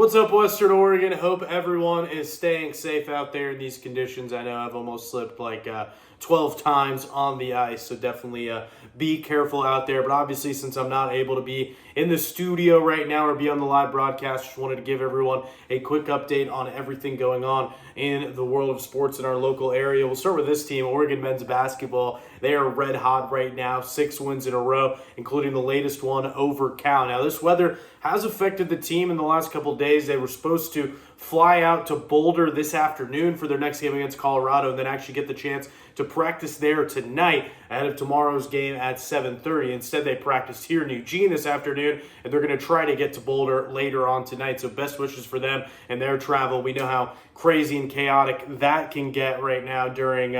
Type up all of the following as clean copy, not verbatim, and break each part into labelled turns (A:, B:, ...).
A: What's up, Western Oregon? Hope everyone is staying safe out there in these conditions. I know I've almost slipped like 12 times on the ice, so definitely be careful out there. But obviously, since I'm not able to be in the studio right now or be on the live broadcast, just wanted to give everyone a quick update on everything going on in the world of sports in our local area. We'll start with this team, Oregon men's basketball. They are red hot right now, 6 wins in a row, including the latest one over Cal. Now, this weather has affected the team in the last couple days. They were supposed to fly out to Boulder this afternoon for their next game against Colorado and then actually get the chance to practice there tonight ahead of tomorrow's game at 7:30. Instead, they practiced here in Eugene this afternoon, and they're going to try to get to Boulder later on tonight. So best wishes for them and their travel. We know how crazy and chaotic that can get right now during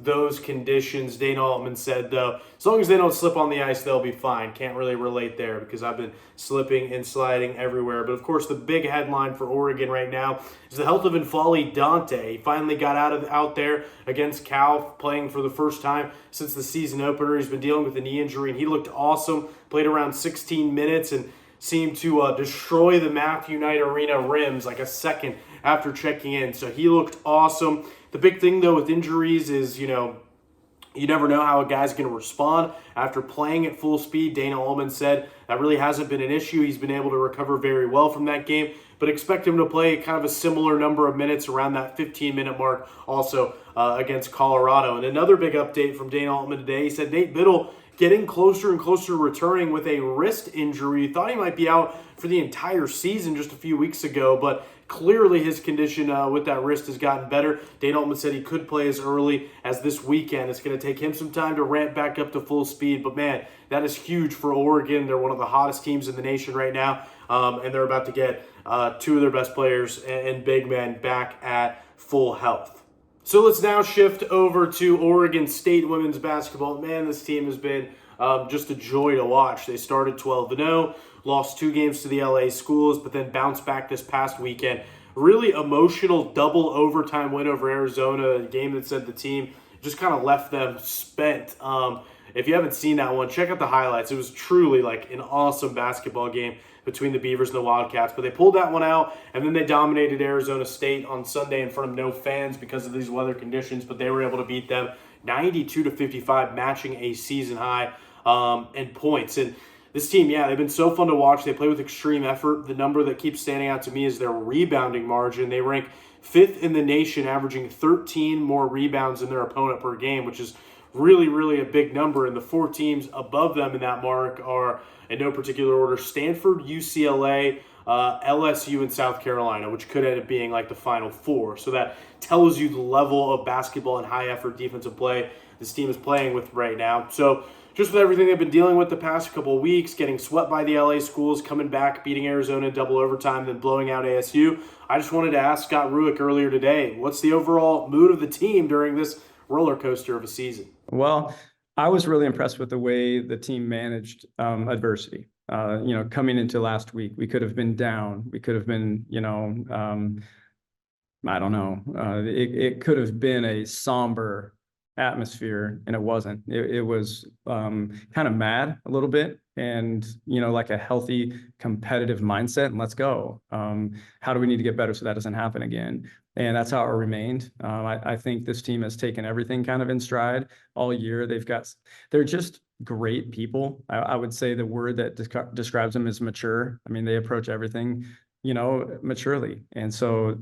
A: those conditions. Dana Altman said, though, as long as they don't slip on the ice, they'll be fine. Can't really relate there because I've been slipping and sliding everywhere. But of course, the big headline for Oregon right now is the health of N'Faly Dante. He finally got out there against Cal, playing for the first time since the season opener. He's been dealing with a knee injury, and he looked awesome. Played around 16 minutes and seemed to destroy the Matthew Knight Arena rims like a second after checking in. So he looked awesome. The big thing, though, with injuries is, you never know how a guy's going to respond after playing at full speed. Dana Altman said that really hasn't been an issue. He's been able to recover very well from that game, but expect him to play kind of a similar number of minutes around that 15-minute mark also against Colorado. And another big update from Dana Altman today, he said Nate Biddle getting closer and closer to returning with a wrist injury. Thought he might be out for the entire season just a few weeks ago, but clearly his condition with that wrist has gotten better. Dana Altman said he could play as early as this weekend. It's going to take him some time to ramp back up to full speed, but man, that is huge for Oregon. They're one of the hottest teams in the nation right now, and they're about to get two of their best players and big men back at full health. So let's now shift over to Oregon State women's basketball. Man, this team has been just a joy to watch. They started 12-0, lost 2 games to the LA schools, but then bounced back this past weekend. Really emotional double overtime win over Arizona, a game that said the team just kind of left them spent. If you haven't seen that one, check out the highlights. It was truly like an awesome basketball game between the Beavers and the Wildcats. But they pulled that one out, and then they dominated Arizona State on Sunday in front of no fans because of these weather conditions. But they were able to beat them 92-55, matching a season high in points. And this team, they've been so fun to watch. They play with extreme effort. The number that keeps standing out to me is their rebounding margin. They rank 5th in the nation, averaging 13 more rebounds than their opponent per game, which is really, really a big number. And the 4 teams above them in that mark are, in no particular order, Stanford, UCLA, LSU, and South Carolina, which could end up being like the Final 4. So that tells you the level of basketball and high-effort defensive play this team is playing with right now. So just with everything they've been dealing with the past couple of weeks, getting swept by the LA schools, coming back, beating Arizona in double overtime, then blowing out ASU, I just wanted to ask Scott Rueck earlier today, what's the overall mood of the team during this roller coaster of a season?
B: Well, I was really impressed with the way the team managed adversity. Coming into last week, we could have been down. We could have been, I don't know. It could have been a somber atmosphere, and it wasn't. It was kind of mad a little bit, and like a healthy competitive mindset, and let's go. How do we need to get better so that doesn't happen again? And that's how it remained. I think this team has taken everything kind of in stride all year. They're just great people. I would say the word that describes them is mature. I mean, they approach everything maturely, and so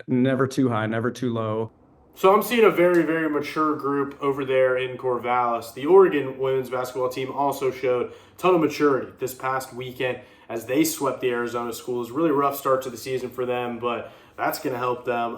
B: never too high, never too low.
A: So I'm seeing a very, very mature group over there in Corvallis. The Oregon women's basketball team also showed a ton of maturity this past weekend as they swept the Arizona schools. Really rough start to the season for them, but that's going to help them,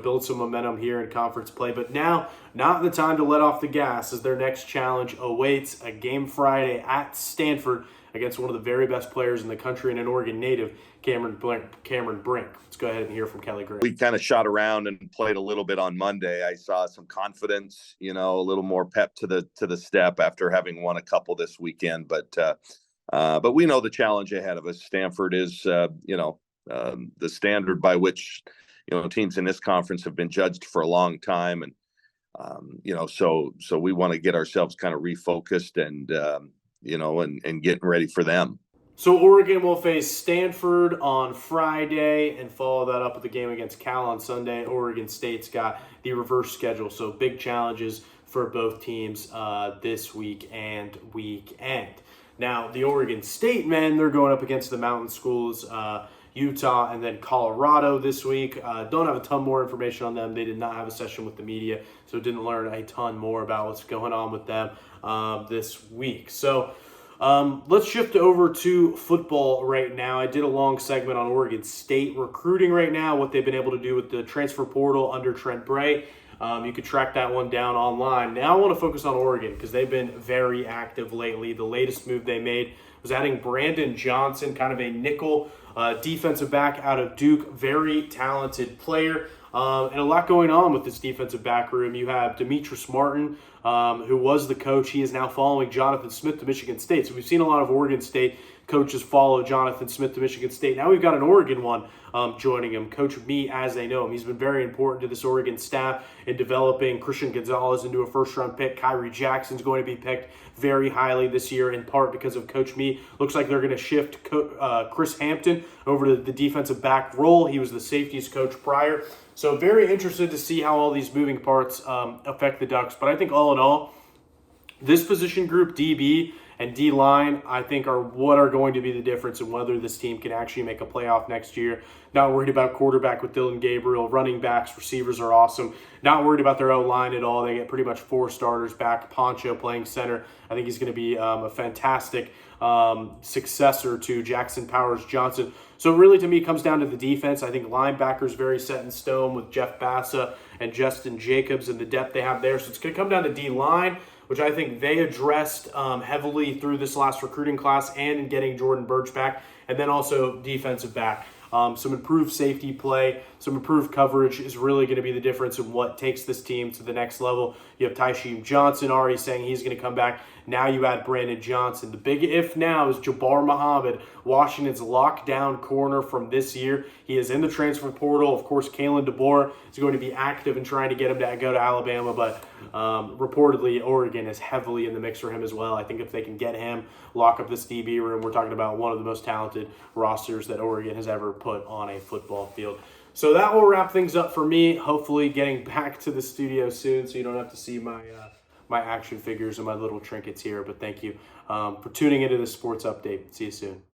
A: build some momentum here in conference play. But now, not the time to let off the gas as their next challenge awaits, a game Friday at Stanford against one of the very best players in the country and an Oregon native, Cameron Brink. Let's go ahead and hear from Kelly Gray.
C: We kind of shot around and played a little bit on Monday. I saw some confidence, a little more pep to the step after having won a couple this weekend. But we know the challenge ahead of us. Stanford is, the standard by which, teams in this conference have been judged for a long time. And, so we want to get ourselves kind of refocused and getting ready for them.
A: So Oregon will face Stanford on Friday and follow that up with the game against Cal on Sunday. Oregon State's got the reverse schedule, so big challenges for both teams this week and weekend. Now, the Oregon State men, they're going up against the mountain schools, Utah and then Colorado this week. Don't have a ton more information on them. They did not have a session with the media, so didn't learn a ton more about what's going on with them this week. So let's shift over to football right now. I did a long segment on Oregon State recruiting right now, what they've been able to do with the transfer portal under Trent Bray. You could track that one down online. Now I want to focus on Oregon because they've been very active lately. The latest move they made was adding Brandon Johnson, kind of a nickel defensive back out of Duke. Very talented player. And a lot going on with this defensive back room. You have Demetrius Martin, who was the coach. He is now following Jonathan Smith to Michigan State. So we've seen a lot of Oregon State coaches follow Jonathan Smith to Michigan State. Now we've got an Oregon one joining him. Coach Me as they know him. He's been very important to this Oregon staff in developing Christian Gonzalez into a first-round pick. Kyrie Jackson's going to be picked very highly this year, in part because of Coach Me. Looks like they're going to shift Chris Hampton over to the defensive back role. He was the safeties coach prior. So very interested to see how all these moving parts affect the Ducks. But I think all in all, this position group, DB and D-line, I think are what are going to be the difference in whether this team can actually make a playoff next year. Not worried about quarterback with Dylan Gabriel. Running backs, receivers are awesome. Not worried about their O-line at all. They get pretty much 4 starters back. Poncho playing center. I think he's going to be a fantastic successor to Jackson Powers Johnson. So really, to me, it comes down to the defense. I think linebackers very set in stone with Jeff Bassa and Justin Jacobs and the depth they have there. So it's going to come down to D-line, which I think they addressed heavily through this last recruiting class and in getting Jordan Burch back, and then also defensive back. Some improved safety play, some improved coverage is really going to be the difference in what takes this team to the next level. You have Tysheem Johnson already saying he's going to come back. Now you add Brandon Johnson. The big if now is Jabbar Muhammad, Washington's lockdown corner from this year. He is in the transfer portal. Of course, Kalen DeBoer is going to be active in trying to get him to go to Alabama, but reportedly Oregon is heavily in the mix for him as well. I think if they can get him, lock up this DB room, we're talking about one of the most talented rosters that Oregon has ever put on a football field. So that will wrap things up for me. Hopefully getting back to the studio soon so you don't have to see my action figures and my little trinkets here. But thank you for tuning into this sports update. See you soon.